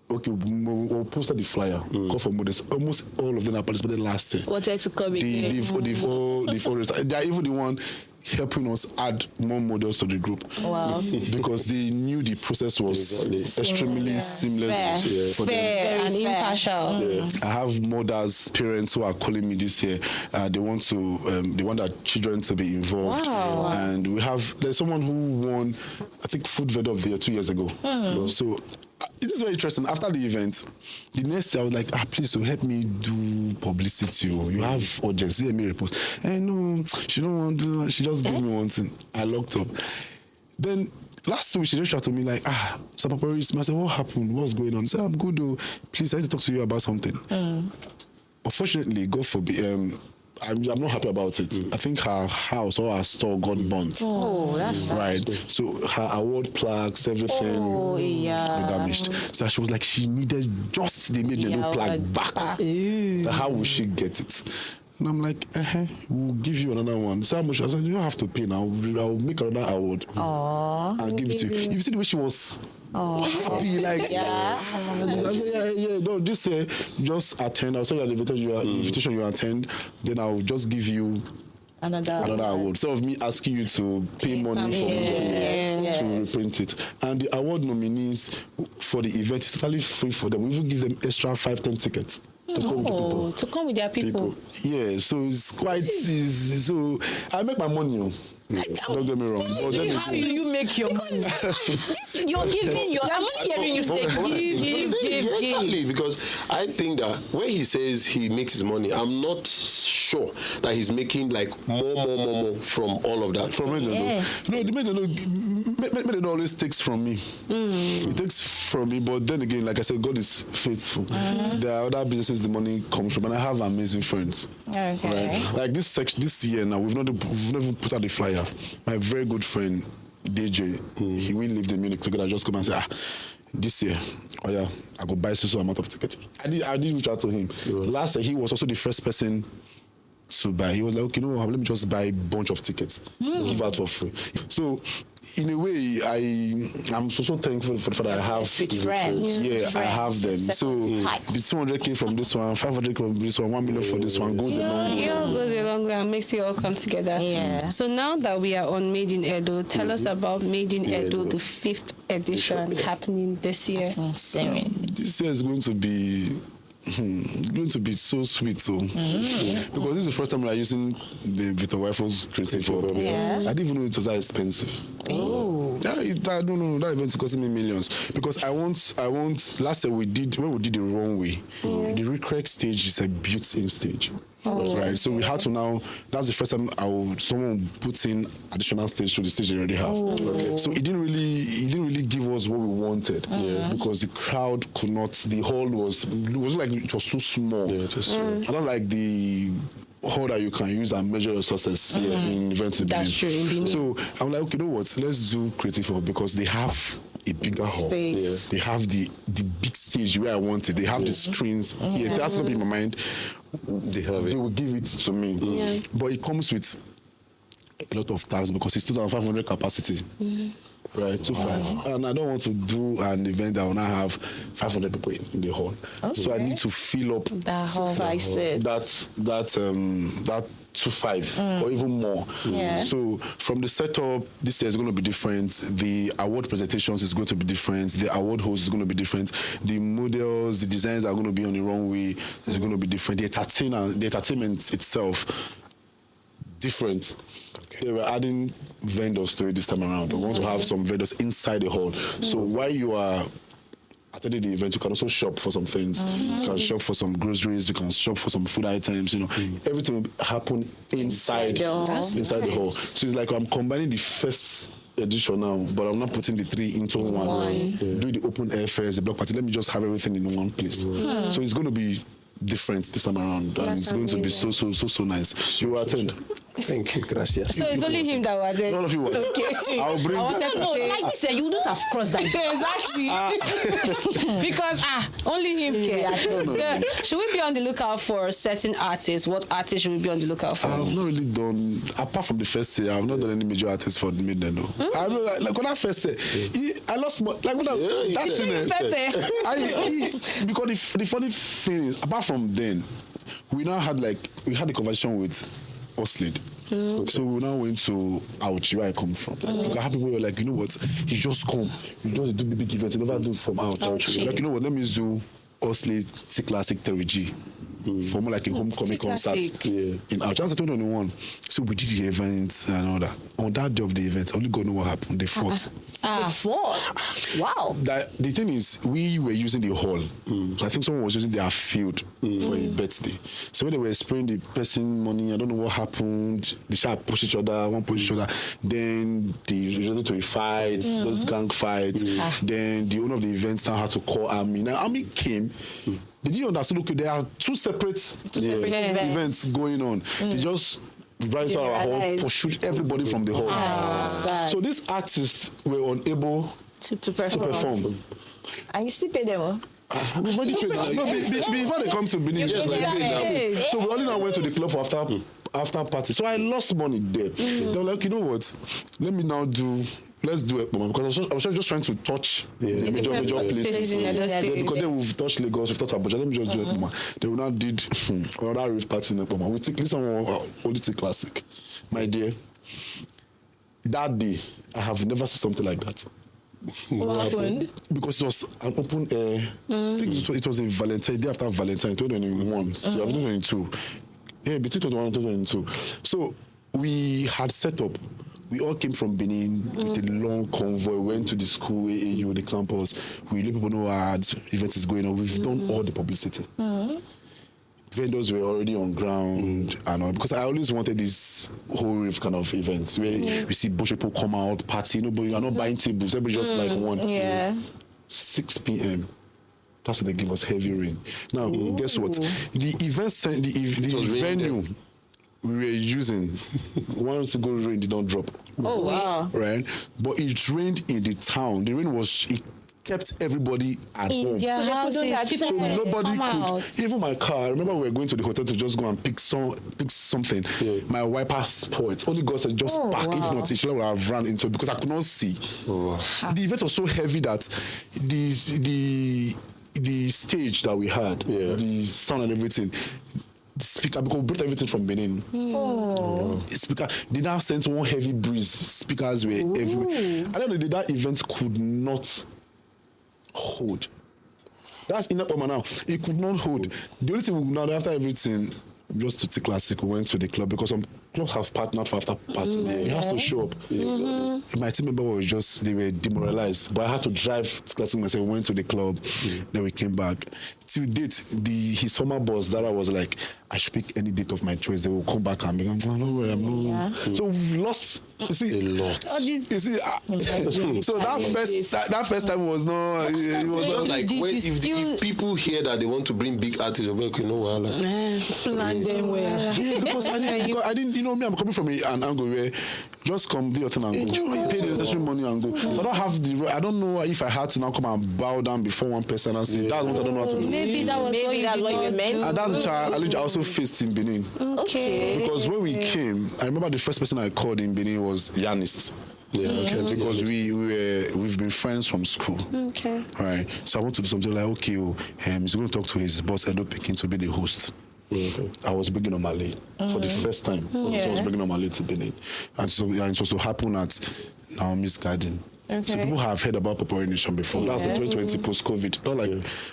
okay, we posted the flyer, call for models. Almost all of them are participated last year. Wanted to come again. They've all they are even the one helping us add more models to the group. Wow. Because they knew the process was extremely seamless for them. Fair and impartial. I have mothers, parents who are calling me this year. They want their children to be involved. Wow. And there's someone who won, I think, Food Vendor of the Year 2 years ago. So it is very interesting. After the event, the next day I was like, please, so help me do publicity. You have urgency, let me repost. And no, she don't want to do that. She just gave me one thing. I locked up. Then last week she reached out to me like, Sir Popory, I said, what happened? What's going on? I said, I'm good though. Please, I need to talk to you about something. Unfortunately, God forbid, I'm not happy about it. I think her house or her store got burnt. Oh, that's right. So her award plaques, everything were damaged. So she was like, she needed just they made the new plaque back. How will she get it? And I'm like, we'll give you another one. So how much? I said, you don't have to pay now. I'll make another award. I'll give it to you. If you see the way she was happy, like, I said, no, just just attend. I'll send you an invitation you attend. Then I'll just give you another award. Instead of me asking you to pay money for me to reprint it. And the award nominees for the event is totally free for them. We even give them extra 5-10 tickets. To come with their people. Yeah, so it's quite so I make my money. Don't get me wrong. But then how you make your money? You're giving I'm only hearing you say give. Exactly, because I think that when he says he makes his money, I'm not sure that he's making like more from all of that. From it, no, the man always takes from me. It takes from me, but then again, like I said, God is faithful. There are other businesses the money comes from, and I have amazing friends. Okay. Right? Like this year now, we've never put out the flyer. My very good friend DJ, we lived in Munich together. Just come and say, this year, I go buy so amount of tickets. I did reach out to him. Last year, he was also the first person to buy. He was like, okay, no, let me just buy a bunch of tickets, give out for free. So, in a way, I'm so thankful for the fact that I have friends. I have them. So the 200K from this one, 500K from this one, 1 million for this one goes a long way. It all goes a long way and makes it all come together. Yeah. So now that we are on Made in Edo, tell us about Made in Edo, the 5th edition happening this year. This year is going to be so sweet, because this is the first time we are using the Victor Wifle's creative hub. I didn't even know it was that expensive. I don't know, that event's costing me millions, because I want last year when we did the runway, the recrect stage is a built-in stage. Right, so we had to now. That's the first time someone put in additional stage to the stage they already have. So it didn't really give us what we wanted, because the crowd could not. The hall was like it was too small. And that's like the hall that you can use and measure your success in events. That's true. So I'm like, okay, you know what? Let's do creative hall, because they have a bigger hall. They have the big stage where I want it. They have the screens. That's not in my mind. They will give it to me. But it comes with a lot of tasks, because it's 2,500 capacity. Right, 2.5. And I don't want to do an event that will not have 500 people in the hall. So I need to fill up that hall. that 2.5 or even more. So from the setup, this year is going to be different. The award presentations is going to be different. The award host is going to be different. The models, the designs are going to be on the runway is going to be different. The entertainment itself, different. They were adding vendors to it this time around. We want to have some vendors inside the hall. So while you are attending the event, you can also shop for some things. You can shop for some groceries. You can shop for some food items. Everything will happen inside the hall. So it's like I'm combining the first edition now, but I'm not putting the 3 into one. Do the open air fairs, the block party. Let me just have everything in one place. So it's going to be different this time around, and it's going to be so nice. You will attend. Thank you, gracias. So it's only him that was it. None of you was. Okay. I'll bring. Like this, you wouldn't have crossed that. Exactly. Because only him cares. So should we be on the lookout for certain artists? What artists should we be on the lookout for? I've not really done, apart from the first year, I've not done any major artists for the midnight. No. I mean, like on that first year, I lost my, like when because the funny thing is, apart from then, we had a conversation with Oslid. So we now went to Ouch, where I come from. Like, I have people who were like, you know what, you just come, you just do big events, you never do from Ouch. Like, you know what, let me just do Osley T Classic 3G. For more like a homecoming concert in Ouch. That's 2021. So we did the event and all that. On that day of the event, only God knows what happened. They fought. They fought? Wow. The thing is, we were using the hall. So I think someone was using their field for a birthday. So when they were spraying the person money, I don't know what happened. They tried to push each other, one push each other. Then they resulted to a fight, those gang fights. Then the owner of the event now had to call Army. Now Army came. They didn't understand, okay, there are two separate events going on. They just ran to our hall, pursued everybody from the hall. So these artists were unable to perform. And you still pay them? We've already paid them. No, before they come to Benin, yes, I paid them. So we only now went to the club for after party. So I lost money there. They were like, you know what? Let's do it, because I was just trying to touch the major places. Because then we've touched Lagos, we've touched Abuja. Let me just do it, Mama. They will now did another rave party in Mama. We take this only take classic, my dear. That day, I have never seen something like that. What happened? Because it was an open air. I think it was a Valentine day after Valentine, 2021, still 2022. Yeah, between 2021 and 2022. So we had set up. We all came from Benin with a long convoy, went to the school, AAU, the campus. We let people know our event is going on. We've done all the publicity. Vendors were already on ground and all, because I always wanted this whole rave kind of event where you see bush people come out, party, nobody, you're not buying tables, everybody just like one. 6 p.m. That's when they give us heavy rain. Now, guess what? The event, the venue we were using, once to go rain did not drop. Oh, wow. Right? But it rained in the town. The rain it kept everybody at home. Their houses, So nobody could. Even my car, I remember we were going to the hotel to just go and pick something. My wiper spoiled. Only God said, just park. If not, T-PHLY would have run into it because I could not see. The event was so heavy that the stage that we had, the sound and everything, the speaker, because we brought everything from Benin. Speaker, they now sent one heavy breeze. Speakers were everywhere. At the end of the day, that event could not hold. That's enough for now. It could not hold. The only thing we now, after everything, just to take classic, we went to the club because some clubs have partnered for after party. It has to show up. My team member was they were demoralized. But I had to drive to classic myself. We went to the club, then we came back. Till date, his former boss, Dara, was like, I should pick any date of my choice. They will come back and be like, no worry, So we've lost, you see, a lot. You see, so that first time was no, it was not like, if people hear that they want to bring big artists, they'll be like, you know what, plan them well. Yeah, because I didn't, you know me, I'm coming from an angle where just come, do your thing and go. Pay the necessary money and go. So I don't know if I had to now come and bow down before one person and say, that's what I don't know how to do. Maybe that was what you meant. And that's the challenge I also faced in Benin. Okay. Because when we came, I remember the first person I called in Benin was Yanist. Because we've been friends from school. Okay. Right. So I want to do something like, okay, he's going to talk to his boss, Edafe, to be the host. I was bringing on Malay for the first time. So I was bringing on Malay to Benin. And so it was to happen at Naomi's Garden. So people have heard about Popory Nation before. That was the 2020 post-COVID. Not like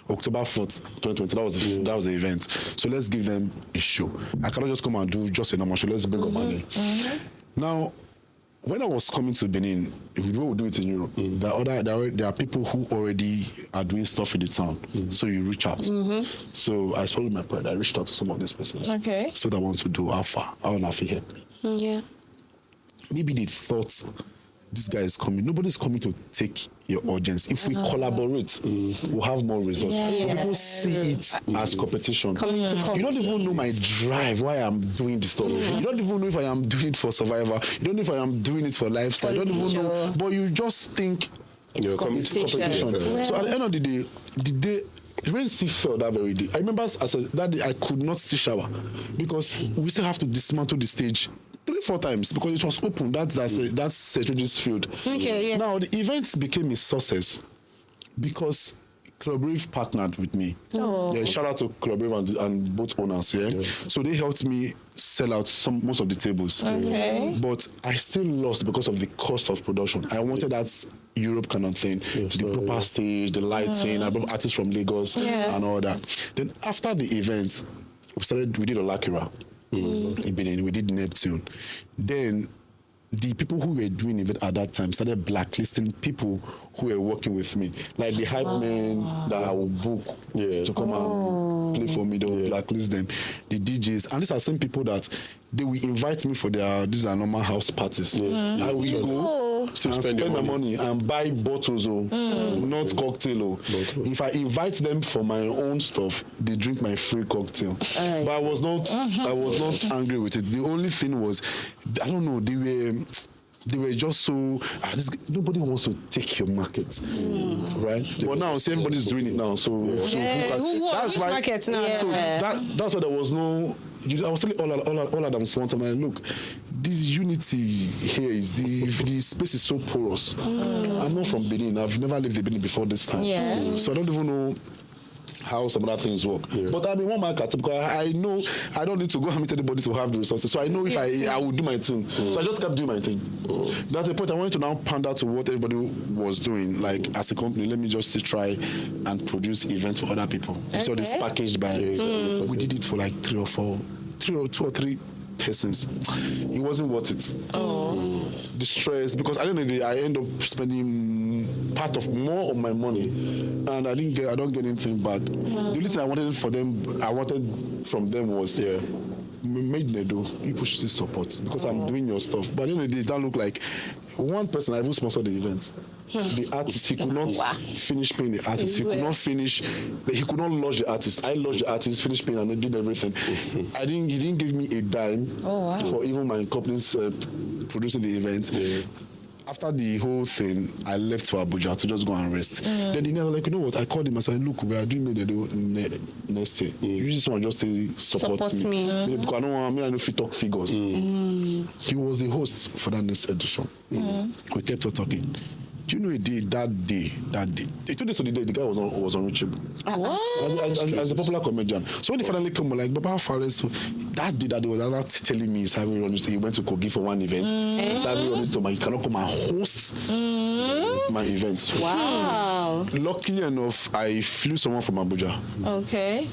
October 4th, 2020. That was the event. So let's give them a show. I cannot just come and do just a normal show. Let's bring on Malay. Now, when I was coming to Benin, we will do it in Europe. There are people who already are doing stuff in the town. So you reach out. So I spoke with my pride. I reached out to some of these persons. Okay. So what I want to do, how on here. Maybe they thought, this guy is coming. Nobody's coming to take your audience. If we collaborate, we'll have more results. But people see it as competition. You don't even know my drive, why I'm doing this stuff. You don't even know if I am doing it for survival. You don't know if I am doing it for lifestyle. You don't even know. But you just think it's competition. So at the end of the day, the rain still fell that very day. I remember that day I could not still shower because we still have to dismantle the stage 3-4 times because it was open. That's Setridge's field. Now the event became a success because Club Brave partnered with me. Oh. Yeah, shout out to Club Brave and both owners. Yeah? So they helped me sell out most of the tables. Okay. But I still lost because of the cost of production. I wanted that Europe kind of thing, the proper stage, the lighting. I brought artists from Lagos and all that. Then after the event, we did Olakira. We did Neptune. Then the people who were doing it at that time started blacklisting people who were working with me. Like the hype men that I would book to come and play for me, they will blacklist them. The DJs, and these are same people that they will invite me for these are normal house parties. I will go to spend my money and buy bottles, not cocktail. If I invite them for my own stuff, they drink my free cocktail. But I was not angry with it. The only thing was, I don't know, they were just so nobody wants to take your market, right? But now, see, everybody's doing it now. So that's why. Market now? So that's why there was no. I was telling all Adams one time, like, look, this unity here is the space is so porous. I'm not from Benin. I've never lived in Benin before this time. So I don't even know how some other things work. But I'm in one market because I know I don't need to go and meet anybody to have the resources. So I know if I will do my thing. So I just kept doing my thing. That's the point. I wanted to now pander to what everybody was doing. Like, as a company, let me just try and produce events for other people. So this packaged by we did it for like 2 or 3 persons. It wasn't worth it. The stress, because I don't know, I end up spending more of my money, and I don't get anything back. The only thing I wanted from them was made Nedo, you push this support because I'm doing your stuff. But at the end of the day, that looked like one person. I even sponsored the event. The artist, he could not finish paying the artist. He could not lodge the artist. I lodged the artist, finished paying, and I did everything. He didn't give me a dime for even my company's producing the event. After the whole thing, I left for Abuja to just go and rest. Then the was like, you know what? I called him and said, look, we are doing next year. You just want to just say support me. Because I don't know if you talk figures. He was the host for that next edition. We kept on talking. Do you know that day? 2 days of the day, the guy was unreachable. As a popular comedian. So when he finally came, like, Baba Fares, that day was not telling me he went to Kogi for one event. He cannot come and host my event. Wow. Luckily enough, I flew someone from Abuja. Okay.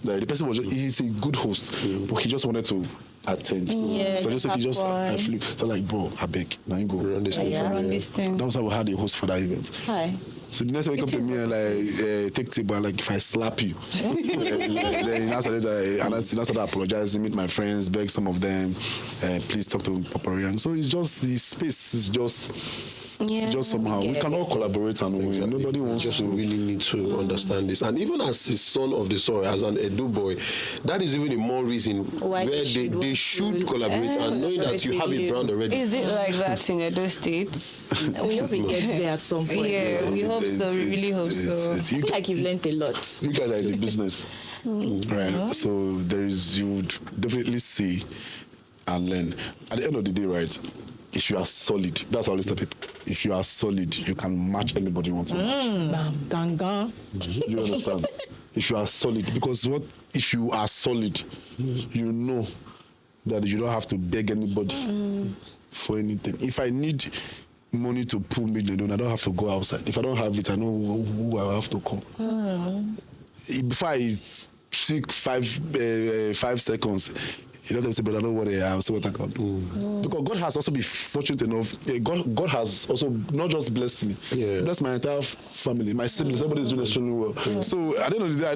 The person he's a good host, but he just wanted to attend. So I flew. So like, bro, I beg, now you go run this thing. That was how we had a host for that event. Hi. So the next time he come to me and like take table, like if I slap you, then he started apologizing, meet my friends, beg some of them, please talk to Popory. So it's just the space is just somehow we can all collaborate and win. Nobody wants to really need to understand this. And even as a son of the soil, as an Edo boy, that is even a more reason where they should collaborate and knowing that you have a brand already. Is it like that in Edo State? We hope it gets there at some point. Yeah, we hope so. We really hope so. I feel like you've learned a lot. You guys are in the business. Right. So you would definitely see and learn. At the end of the day, right? If you are solid, that's all I tell people. If you are solid, you can match anybody you want to match. You understand? If you are solid, because if you are solid, you know that you don't have to beg anybody for anything. If I need money to pull me, I don't have to go outside. If I don't have it, I know who I have to call. Before I speak 5 seconds, you don't have to say, but I don't worry, I'll see what I can do. Because God has also been fortunate enough. God has also not just blessed me, blessed my entire family, my siblings. Everybody is doing extremely well. So at the end of the day,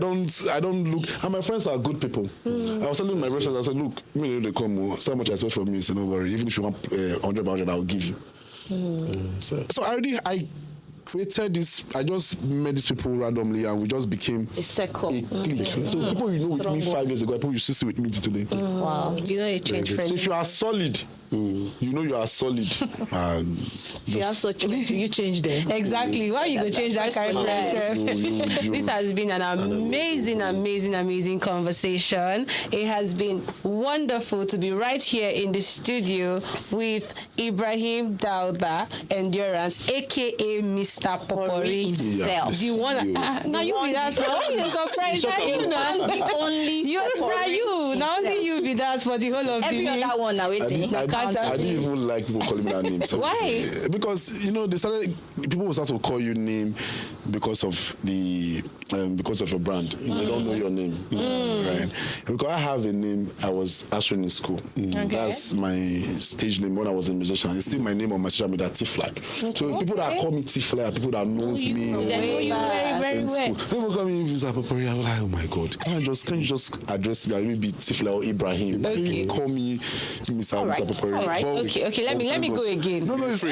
I don't look. And my friends are good people. I was telling my friends, I said, look, they come. So much I expect from me, so don't worry. Even if you want 100, I'll give you. So I created this. I just met these people randomly, and we just became a circle. So people you know with me 5 years ago, people you still see with me today. Wow, You know, it changed friends. So if you are solid, you know you are solid. You have such you change them. Exactly. Why you gonna change that character? This has been an amazing conversation. It has been wonderful to be right here in the studio with Ibrahim Dauda Endurance, aka Mr. Popory himself. Yes. Do you wanna now you be that? Why you surprised? The only You now only you be that for the whole of every the other one now waiting. I didn't even like people calling me that name. So Why? Because people will start to call you name because of your brand. They don't know your name, right? Because I have a name I was answering in school. That's my stage name when I was a musician. It's still my name on my social media, T-PHLY. So people that call me T-PHLY are people that knows me. They know you very well. People call me Mr. Popory. I'm like, oh my God, can you just address me? Maybe T-PHLY or Ibrahim. Okay. Call me Mr. Popory. All right. Okay. Let me go again. No, it's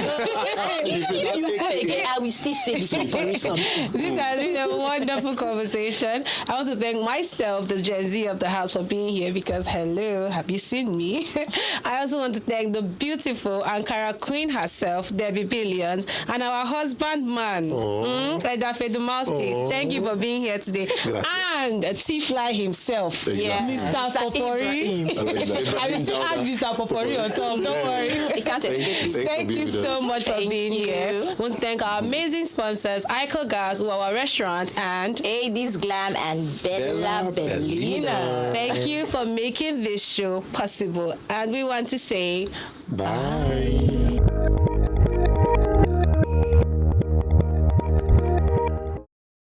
Again, I will still say something. This has been a wonderful conversation. I want to thank myself, the Gen Z of the house, for being here because, hello, have you seen me? I also want to thank the beautiful Ankara queen herself, Debby Billions, and our husband man, Edafe, Dmouthpiece. Thank you for being here today. And T-PHLY himself, Mr. Popory. I will still add Mr. Popory on top, don't worry. You can't escape. Thank you so much for being here. I want to thank our amazing sponsors, Ico Gas, our restaurant, and This Glam and Bella Bellina. Thank you for making this show possible. And we want to say bye.